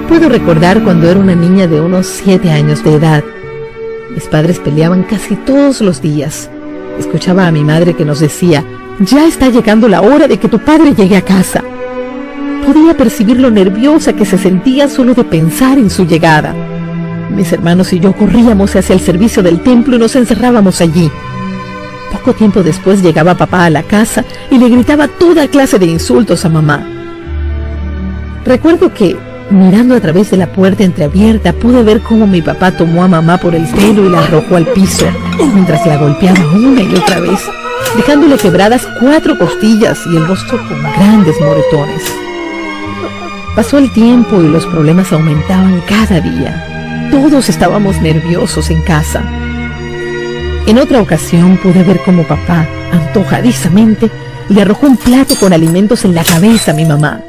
Puedo recordar cuando era una niña de unos 7 años de edad. Mis padres peleaban casi todos los días. Escuchaba a mi madre que nos decía: ya está llegando la hora de que tu padre llegue a casa. Podía percibir lo nerviosa que se sentía solo de pensar en su llegada. Mis hermanos y yo corríamos hacia el servicio del templo y nos encerrábamos allí. Poco tiempo después llegaba papá a la casa y le gritaba toda clase de insultos a mamá. Recuerdo que, mirando a través de la puerta entreabierta, pude ver cómo mi papá tomó a mamá por el pelo y la arrojó al piso, mientras la golpeaba una y otra vez, dejándole quebradas 4 costillas y el rostro con grandes moretones. Pasó el tiempo y los problemas aumentaban cada día. Todos estábamos nerviosos en casa. En otra ocasión pude ver cómo papá, antojadizamente, le arrojó un plato con alimentos en la cabeza a mi mamá.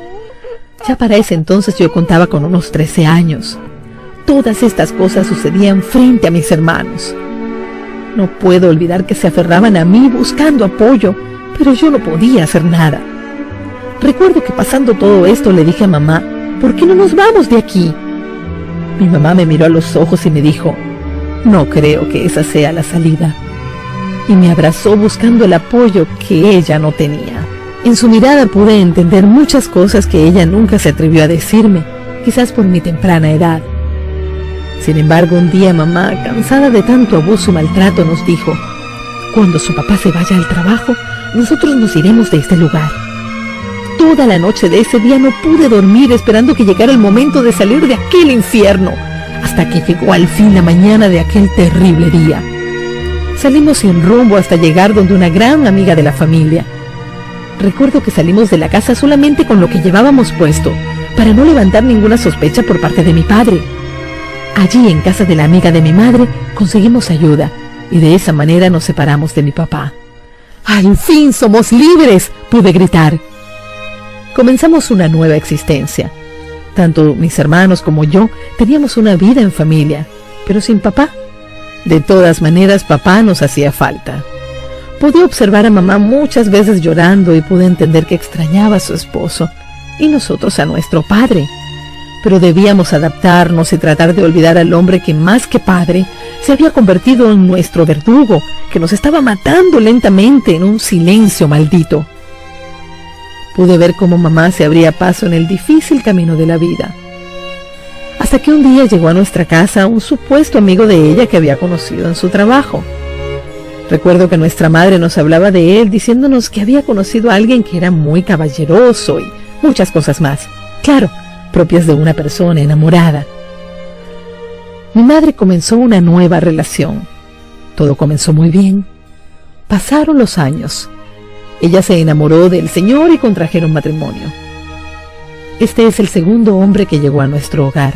Ya para ese entonces yo contaba con unos 13 años. Todas estas cosas sucedían frente a mis hermanos. No puedo olvidar que se aferraban a mí buscando apoyo, pero yo no podía hacer nada. Recuerdo que pasando todo esto le dije a mamá: ¿por qué no nos vamos de aquí? Mi mamá me miró a los ojos y me dijo: no creo que esa sea la salida. Y me abrazó buscando el apoyo que ella no tenía. En su mirada pude entender muchas cosas que ella nunca se atrevió a decirme, quizás por mi temprana edad. Sin embargo, un día mamá, cansada de tanto abuso y maltrato, nos dijo: cuando su papá se vaya al trabajo, nosotros nos iremos de este lugar. Toda la noche de ese día no pude dormir esperando que llegara el momento de salir de aquel infierno, hasta que llegó al fin la mañana de aquel terrible día. Salimos sin rumbo hasta llegar donde una gran amiga de la familia. Recuerdo que salimos de la casa solamente con lo que llevábamos puesto, para no levantar ninguna sospecha por parte de mi padre. Allí, en casa de la amiga de mi madre, conseguimos ayuda, y de esa manera nos separamos de mi papá. ¡Al fin somos libres!, pude gritar. Comenzamos una nueva existencia. Tanto mis hermanos como yo teníamos una vida en familia, pero sin papá. De todas maneras, papá nos hacía falta. Pude observar a mamá muchas veces llorando y pude entender que extrañaba a su esposo y nosotros a nuestro padre. Pero debíamos adaptarnos y tratar de olvidar al hombre que, más que padre, se había convertido en nuestro verdugo, que nos estaba matando lentamente en un silencio maldito. Pude ver cómo mamá se abría paso en el difícil camino de la vida. Hasta que un día llegó a nuestra casa un supuesto amigo de ella que había conocido en su trabajo. Recuerdo que nuestra madre nos hablaba de él, diciéndonos que había conocido a alguien que era muy caballeroso y muchas cosas más. Claro, propias de una persona enamorada. Mi madre comenzó una nueva relación. Todo comenzó muy bien. Pasaron los años. Ella se enamoró del señor y contrajeron matrimonio. Este es el segundo hombre que llegó a nuestro hogar.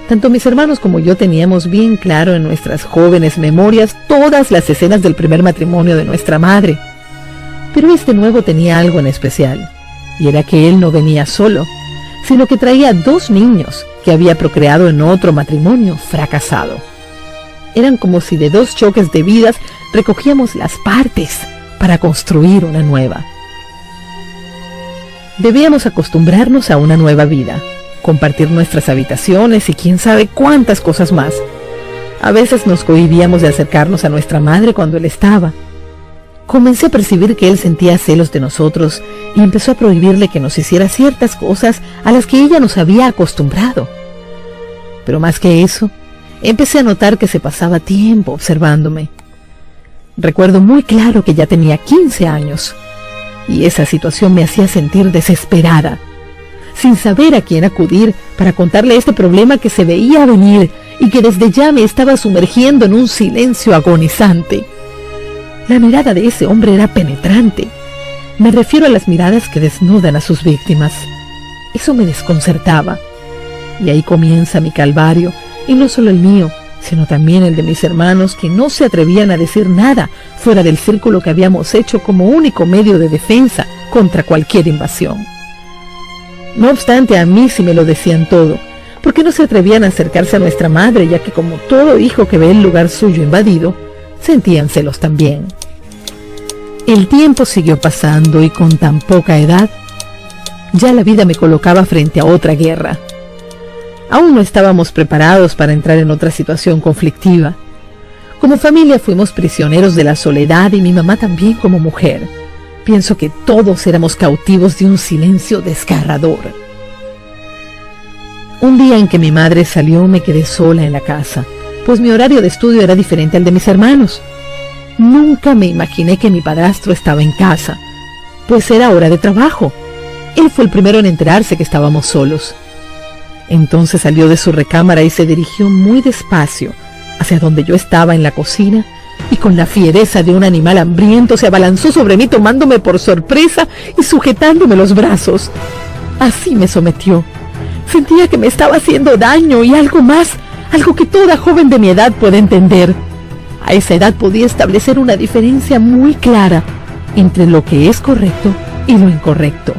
Tanto mis hermanos como yo teníamos bien claro en nuestras jóvenes memorias todas las escenas del primer matrimonio de nuestra madre. Pero este nuevo tenía algo en especial, y era que él no venía solo, sino que traía 2 niños que había procreado en otro matrimonio fracasado. Eran como si de 2 choques de vidas recogíamos las partes para construir una nueva. Debíamos acostumbrarnos a una nueva vida, compartir nuestras habitaciones y quién sabe cuántas cosas más. A veces nos cohibíamos de acercarnos a nuestra madre cuando él estaba. Comencé a percibir que él sentía celos de nosotros y empezó a prohibirle que nos hiciera ciertas cosas a las que ella nos había acostumbrado. Pero más que eso, empecé a notar que se pasaba tiempo observándome. Recuerdo muy claro que ya tenía 15 años, y esa situación me hacía sentir desesperada, sin saber a quién acudir para contarle este problema que se veía venir y que desde ya me estaba sumergiendo en un silencio agonizante. La mirada de ese hombre era penetrante. Me refiero a las miradas que desnudan a sus víctimas. Eso me desconcertaba. Y ahí comienza mi calvario, y no solo el mío, sino también el de mis hermanos, que no se atrevían a decir nada fuera del círculo que habíamos hecho como único medio de defensa contra cualquier invasión. No obstante, a mí sí me lo decían todo, porque no se atrevían a acercarse a nuestra madre, ya que como todo hijo que ve el lugar suyo invadido, sentían celos también. El tiempo siguió pasando y con tan poca edad, ya la vida me colocaba frente a otra guerra. Aún no estábamos preparados para entrar en otra situación conflictiva. Como familia fuimos prisioneros de la soledad y mi mamá también como mujer. Pienso que todos éramos cautivos de un silencio desgarrador. Un día en que mi madre salió me quedé sola en la casa, pues mi horario de estudio era diferente al de mis hermanos. Nunca me imaginé que mi padrastro estaba en casa, pues era hora de trabajo. Él fue el primero en enterarse que estábamos solos. Entonces salió de su recámara y se dirigió muy despacio hacia donde yo estaba en la cocina y con la fiereza de un animal hambriento se abalanzó sobre mí tomándome por sorpresa y sujetándome los brazos. Así me sometió. Sentía que me estaba haciendo daño y algo más, algo que toda joven de mi edad puede entender. A esa edad podía establecer una diferencia muy clara entre lo que es correcto y lo incorrecto.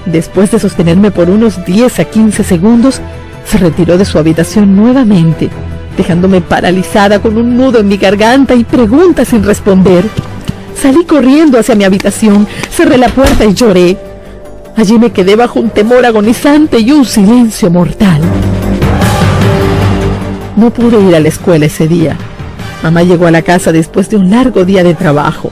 Después de sostenerme por unos 10 a 15 segundos, se retiró de su habitación nuevamente, dejándome paralizada con un nudo en mi garganta y preguntas sin responder. Salí corriendo hacia mi habitación, cerré la puerta y lloré. Allí me quedé bajo un temor agonizante y un silencio mortal. No pude ir a la escuela ese día. Mamá llegó a la casa después de un largo día de trabajo.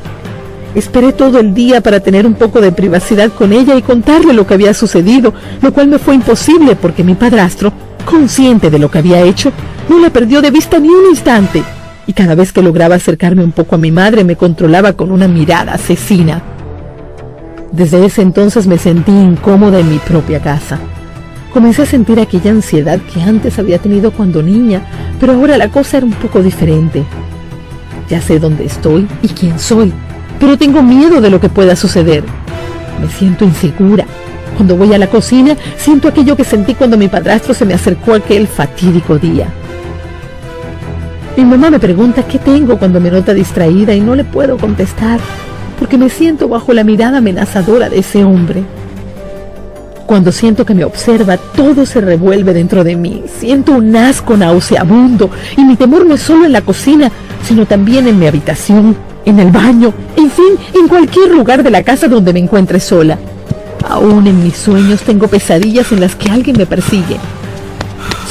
Esperé todo el día para tener un poco de privacidad con ella y contarle lo que había sucedido, lo cual me fue imposible porque mi padrastro, consciente de lo que había hecho, no la perdió de vista ni un instante, y cada vez que lograba acercarme un poco a mi madre me controlaba con una mirada asesina. Desde ese entonces me sentí incómoda en mi propia casa. Comencé a sentir aquella ansiedad que antes había tenido cuando niña, pero ahora la cosa era un poco diferente. Ya sé dónde estoy y quién soy, pero tengo miedo de lo que pueda suceder. Me siento insegura. Cuando voy a la cocina, siento aquello que sentí cuando mi padrastro se me acercó aquel fatídico día. Mi mamá me pregunta qué tengo cuando me nota distraída y no le puedo contestar, porque me siento bajo la mirada amenazadora de ese hombre. Cuando siento que me observa, todo se revuelve dentro de mí. Siento un asco nauseabundo y mi temor no es solo en la cocina, sino también en mi habitación, en el baño, en fin, en cualquier lugar de la casa donde me encuentre sola. Aún en mis sueños tengo pesadillas en las que alguien me persigue.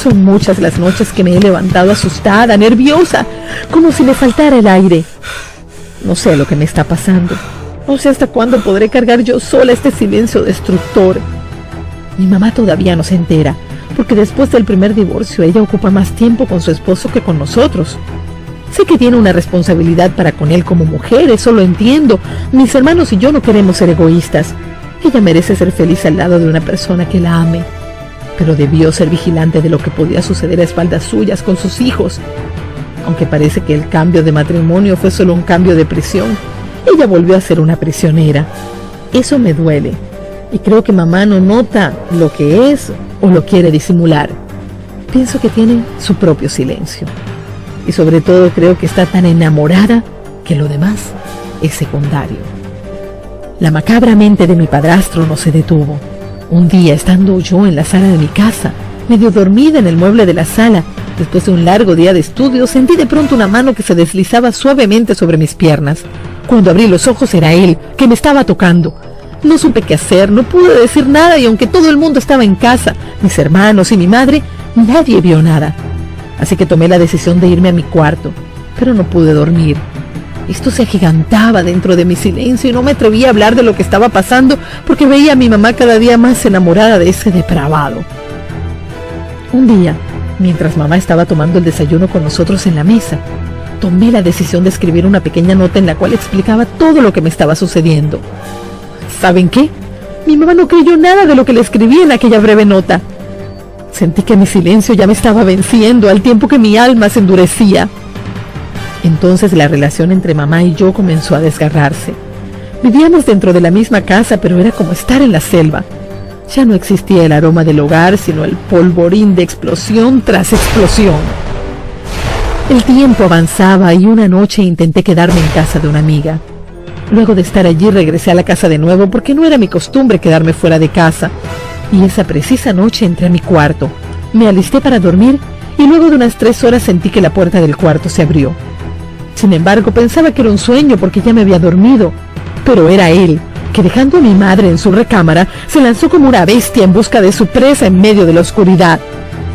Son muchas las noches que me he levantado asustada, nerviosa, como si me faltara el aire. No sé lo que me está pasando. No sé hasta cuándo podré cargar yo sola este silencio destructor. Mi mamá todavía no se entera, porque después del primer divorcio ella ocupa más tiempo con su esposo que con nosotros. Sé que tiene una responsabilidad para con él como mujer, eso lo entiendo. Mis hermanos y yo no queremos ser egoístas. Ella merece ser feliz al lado de una persona que la ame, pero debió ser vigilante de lo que podía suceder a espaldas suyas con sus hijos. Aunque parece que el cambio de matrimonio fue solo un cambio de prisión, ella volvió a ser una prisionera. Eso me duele, y creo que mamá no nota lo que es o lo quiere disimular. Pienso que tiene su propio silencio, y sobre todo creo que está tan enamorada que lo demás es secundario. La macabra mente de mi padrastro no se detuvo. Un día, estando yo en la sala de mi casa, medio dormida en el mueble de la sala, después de un largo día de estudio, sentí de pronto una mano que se deslizaba suavemente sobre mis piernas. Cuando abrí los ojos era él, que me estaba tocando. No supe qué hacer, no pude decir nada y aunque todo el mundo estaba en casa, mis hermanos y mi madre, nadie vio nada. Así que tomé la decisión de irme a mi cuarto, pero no pude dormir. Esto se agigantaba dentro de mi silencio y no me atrevía a hablar de lo que estaba pasando porque veía a mi mamá cada día más enamorada de ese depravado. Un día, mientras mamá estaba tomando el desayuno con nosotros en la mesa, tomé la decisión de escribir una pequeña nota en la cual explicaba todo lo que me estaba sucediendo. ¿Saben qué? Mi mamá no creyó nada de lo que le escribí en aquella breve nota. Sentí que mi silencio ya me estaba venciendo al tiempo que mi alma se endurecía. Entonces la relación entre mamá y yo comenzó a desgarrarse. Vivíamos dentro de la misma casa, pero era como estar en la selva. Ya no existía el aroma del hogar, sino el polvorín de explosión tras explosión. El tiempo avanzaba y una noche intenté quedarme en casa de una amiga. Luego de estar allí regresé a la casa de nuevo porque no era mi costumbre quedarme fuera de casa. Y esa precisa noche entré a mi cuarto, me alisté para dormir y luego de unas 3 horas sentí que la puerta del cuarto se abrió. Sin embargo, pensaba que era un sueño porque ya me había dormido, pero era él, que dejando a mi madre en su recámara, se lanzó como una bestia en busca de su presa en medio de la oscuridad.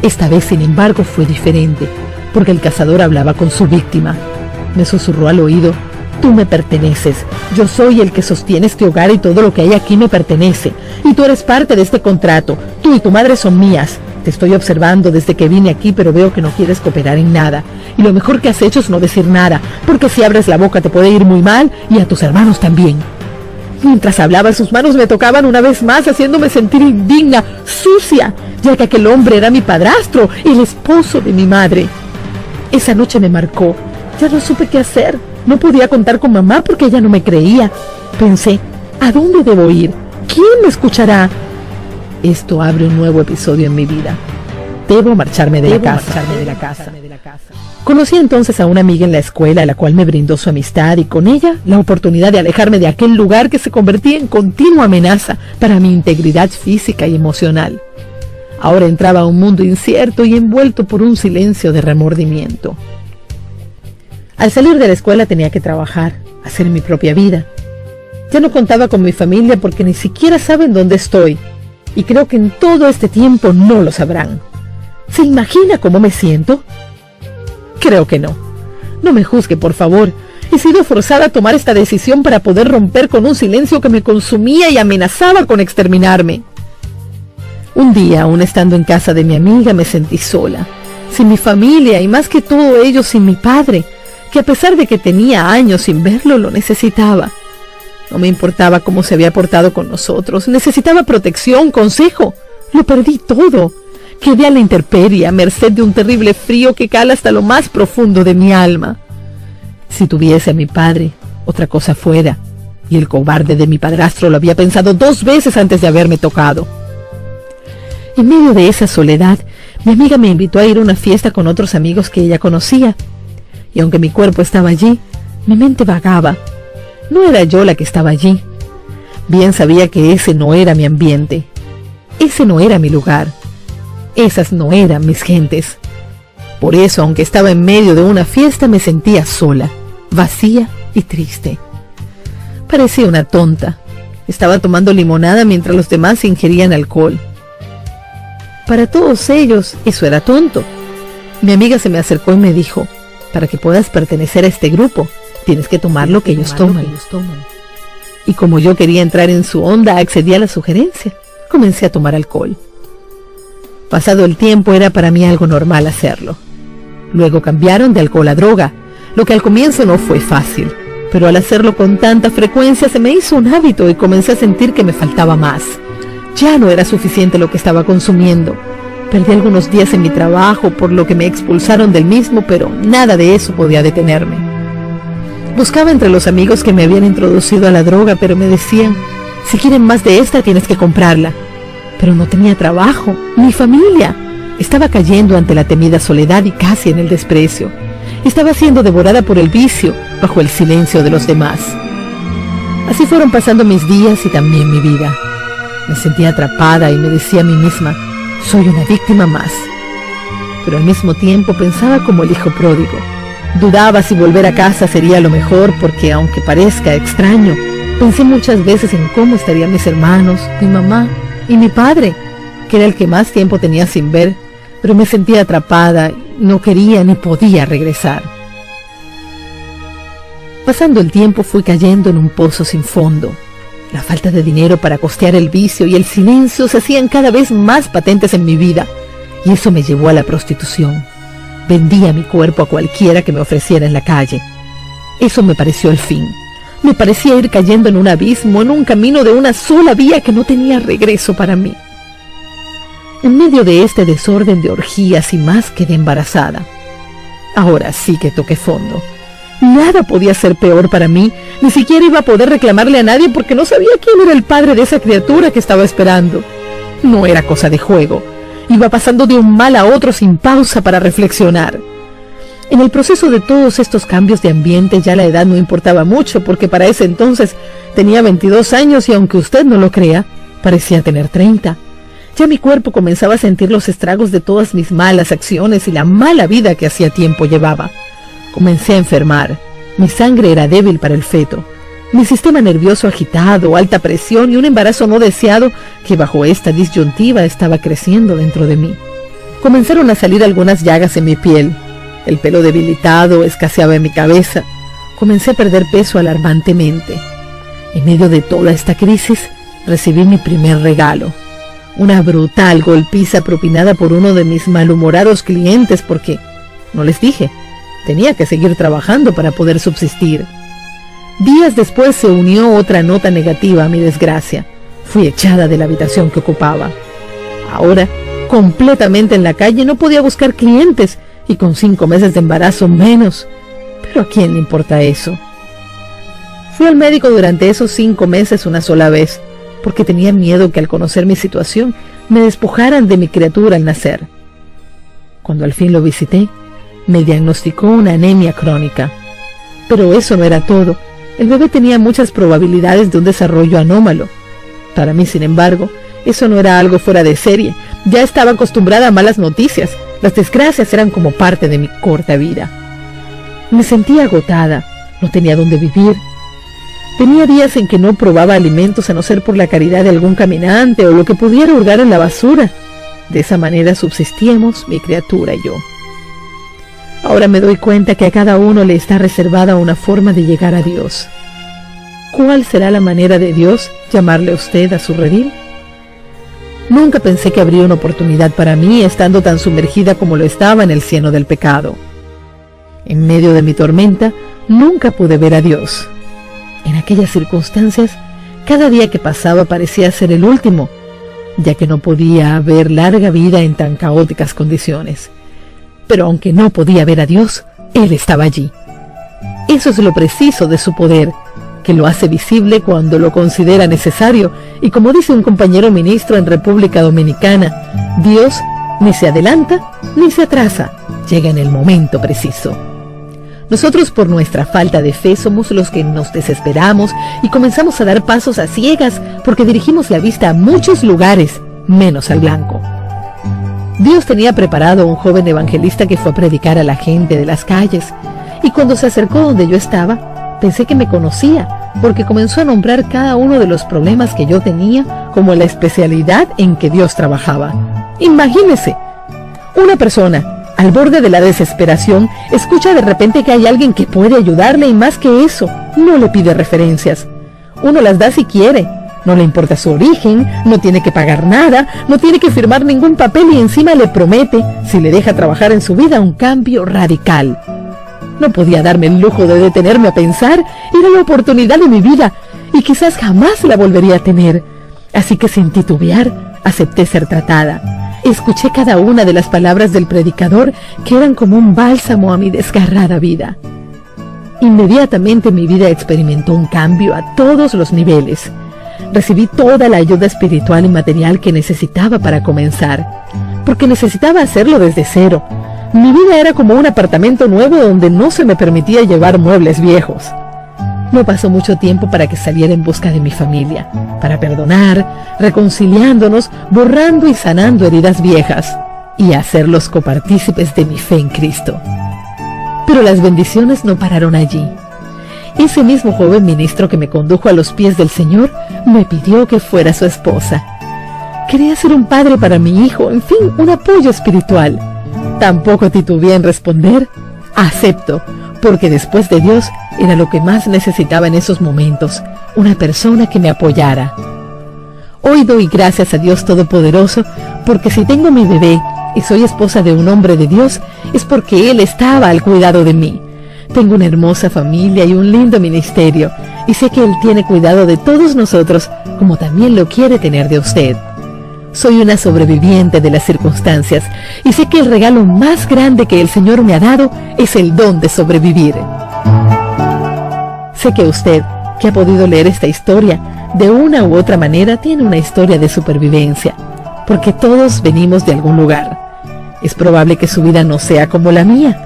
Esta vez, sin embargo, fue diferente, porque el cazador hablaba con su víctima. Me susurró al oído: tú me perteneces, yo soy el que sostiene este hogar y todo lo que hay aquí me pertenece, y tú eres parte de este contrato, tú y tu madre son mías. Te estoy observando desde que vine aquí, pero veo que no quieres cooperar en nada, y lo mejor que has hecho es no decir nada, porque si abres la boca te puede ir muy mal, y a tus hermanos también. Mientras hablaba, sus manos me tocaban una vez más, haciéndome sentir indigna, sucia, ya que aquel hombre era mi padrastro, el esposo de mi madre. Esa noche me marcó. Ya no supe qué hacer. No podía contar con mamá porque ella no me creía. Pensé: ¿a dónde debo ir? ¿Quién me escuchará? Esto abre un nuevo episodio en mi vida. Debo marcharme de la casa. Conocí entonces a una amiga en la escuela, a la cual me brindó su amistad y con ella la oportunidad de alejarme de aquel lugar que se convertía en continua amenaza para mi integridad física y emocional. Ahora entraba a un mundo incierto y envuelto por un silencio de remordimiento. Al salir de la escuela tenía que trabajar, hacer mi propia vida. Ya no contaba con mi familia porque ni siquiera saben dónde estoy, y creo que en todo este tiempo no lo sabrán. ¿Se imagina cómo me siento? Creo que no. No me juzgue, por favor. He sido forzada a tomar esta decisión para poder romper con un silencio que me consumía y amenazaba con exterminarme. Un día, aún estando en casa de mi amiga, me sentí sola, sin mi familia y más que todo ello sin mi padre, que a pesar de que tenía años sin verlo, lo necesitaba. No me importaba cómo se había portado con nosotros, necesitaba protección, consejo. Lo perdí todo. Quedé a la intemperie, a merced de un terrible frío que cala hasta lo más profundo de mi alma. Si tuviese a mi padre, otra cosa fuera, y el cobarde de mi padrastro lo había pensado 2 veces antes de haberme tocado. En medio de esa soledad, mi amiga me invitó a ir a una fiesta con otros amigos que ella conocía, y aunque mi cuerpo estaba allí, mi mente vagaba. No era yo la que estaba allí. Bien sabía que ese no era mi ambiente, ese no era mi lugar. Esas no eran mis gentes. Por eso, aunque estaba en medio de una fiesta, me sentía sola, vacía y triste. Parecía una tonta. Estaba tomando limonada mientras los demás ingerían alcohol. Para todos ellos, eso era tonto. Mi amiga se me acercó y me dijo: para que puedas pertenecer a este grupo, tienes que tomar lo que ellos toman. Y como yo quería entrar en su onda, accedí a la sugerencia. Comencé a tomar alcohol. Pasado el tiempo, era para mí algo normal hacerlo. Luego cambiaron de alcohol a droga, lo que al comienzo no fue fácil, pero al hacerlo con tanta frecuencia se me hizo un hábito y comencé a sentir que me faltaba más. Ya no era suficiente lo que estaba consumiendo. Perdí algunos días en mi trabajo, por lo que me expulsaron del mismo, pero nada de eso podía detenerme. Buscaba entre los amigos que me habían introducido a la droga, pero me decían: si quieren más de esta, tienes que comprarla. Pero no tenía trabajo, ni familia. Estaba cayendo ante la temida soledad y casi en el desprecio. Estaba siendo devorada por el vicio, bajo el silencio de los demás. Así fueron pasando mis días y también mi vida. Me sentía atrapada y me decía a mí misma: soy una víctima más. Pero al mismo tiempo pensaba como el hijo pródigo. Dudaba si volver a casa sería lo mejor porque, aunque parezca extraño, pensé muchas veces en cómo estarían mis hermanos, mi mamá y mi padre, que era el que más tiempo tenía sin ver, pero me sentía atrapada, no quería ni podía regresar. Pasando el tiempo fui cayendo en un pozo sin fondo. La falta de dinero para costear el vicio y el silencio se hacían cada vez más patentes en mi vida, y eso me llevó a la prostitución. Vendía mi cuerpo a cualquiera que me ofreciera en la calle. Eso me pareció el fin. Me parecía ir cayendo en un abismo, en un camino de una sola vía que no tenía regreso para mí. En medio de este desorden de orgías y más quedé embarazada. Ahora sí que toqué fondo. Nada podía ser peor para mí, ni siquiera iba a poder reclamarle a nadie porque no sabía quién era el padre de esa criatura que estaba esperando. No era cosa de juego. Iba pasando de un mal a otro sin pausa para reflexionar. En el proceso de todos estos cambios de ambiente ya la edad no importaba mucho porque para ese entonces tenía 22 años y aunque usted no lo crea, parecía tener 30. Ya mi cuerpo comenzaba a sentir los estragos de todas mis malas acciones y la mala vida que hacía tiempo llevaba. Comencé a enfermar. Mi sangre era débil para el feto. mi sistema nervioso agitado, alta presión y un embarazo no deseado que bajo esta disyuntiva estaba creciendo dentro de mí. Comenzaron a salir algunas llagas en mi piel, el pelo debilitado escaseaba en mi cabeza, comencé a perder peso alarmantemente. En medio de toda esta crisis, recibí mi primer regalo, una brutal golpiza propinada por uno de mis malhumorados clientes porque, no les dije, tenía que seguir trabajando para poder subsistir. Días después se unió otra nota negativa a mi desgracia. Fui echada de la habitación que ocupaba. Ahora, completamente en la calle, no podía buscar clientes y con 5 meses de embarazo menos. Pero ¿a quién le importa eso? Fui al médico durante esos 5 meses una sola vez, porque tenía miedo que al conocer mi situación me despojaran de mi criatura al nacer. Cuando al fin lo visité, me diagnosticó una anemia crónica. Pero eso no era todo. El bebé tenía muchas probabilidades de un desarrollo anómalo. Para mí, sin embargo, eso no era algo fuera de serie. Ya estaba acostumbrada a malas noticias. Las desgracias eran como parte de mi corta vida. Me sentía agotada, no tenía dónde vivir. Tenía días en que no probaba alimentos a no ser por la caridad de algún caminante o lo que pudiera hurgar en la basura. De esa manera subsistíamos mi criatura y yo. Ahora me doy cuenta que a cada uno le está reservada una forma de llegar a Dios. ¿Cuál será la manera de Dios llamarle a usted a su redil? Nunca pensé que habría una oportunidad para mí estando tan sumergida como lo estaba en el cieno del pecado. En medio de mi tormenta, nunca pude ver a Dios. En aquellas circunstancias, cada día que pasaba parecía ser el último, ya que no podía haber larga vida en tan caóticas condiciones. Pero aunque no podía ver a Dios, Él estaba allí. Eso es lo preciso de su poder, que lo hace visible cuando lo considera necesario, y como dice un compañero ministro en República Dominicana, Dios ni se adelanta ni se atrasa, llega en el momento preciso. Nosotros por nuestra falta de fe somos los que nos desesperamos y comenzamos a dar pasos a ciegas porque dirigimos la vista a muchos lugares, menos al blanco. Dios tenía preparado a un joven evangelista que fue a predicar a la gente de las calles, y cuando se acercó donde yo estaba, pensé que me conocía, porque comenzó a nombrar cada uno de los problemas que yo tenía como la especialidad en que Dios trabajaba. Imagínese, una persona al borde de la desesperación escucha de repente que hay alguien que puede ayudarle y más que eso, no le pide referencias. Uno las da si quiere. No le importa su origen, no tiene que pagar nada, no tiene que firmar ningún papel y encima le promete, si le deja trabajar en su vida, un cambio radical. No podía darme el lujo de detenerme a pensar, era la oportunidad de mi vida y quizás jamás la volvería a tener. Así que sin titubear, acepté ser tratada. Escuché cada una de las palabras del predicador que eran como un bálsamo a mi desgarrada vida. Inmediatamente mi vida experimentó un cambio a todos los niveles. Recibí toda la ayuda espiritual y material que necesitaba para comenzar, porque necesitaba hacerlo desde cero. Mi vida era como un apartamento nuevo donde no se me permitía llevar muebles viejos. No pasó mucho tiempo para que saliera en busca de mi familia, para perdonar, reconciliándonos, borrando y sanando heridas viejas, y hacerlos copartícipes de mi fe en Cristo. Pero las bendiciones no pararon allí. Ese mismo joven ministro que me condujo a los pies del Señor me pidió que fuera su esposa. Quería ser un padre para mi hijo, en fin, un apoyo espiritual. Tampoco titubeé en responder, acepto, porque después de Dios era lo que más necesitaba en esos momentos, una persona que me apoyara. Hoy doy gracias a Dios Todopoderoso, porque si tengo mi bebé y soy esposa de un hombre de Dios, es porque Él estaba al cuidado de mí. Tengo una hermosa familia y un lindo ministerio, y sé que Él tiene cuidado de todos nosotros, como también lo quiere tener de usted. Soy una sobreviviente de las circunstancias, y sé que el regalo más grande que el Señor me ha dado es el don de sobrevivir. Sé que usted, que ha podido leer esta historia, de una u otra manera tiene una historia de supervivencia, porque todos venimos de algún lugar. Es probable que su vida no sea como la mía,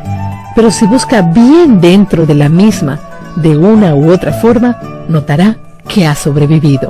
pero si busca bien dentro de la misma, de una u otra forma, notará que ha sobrevivido.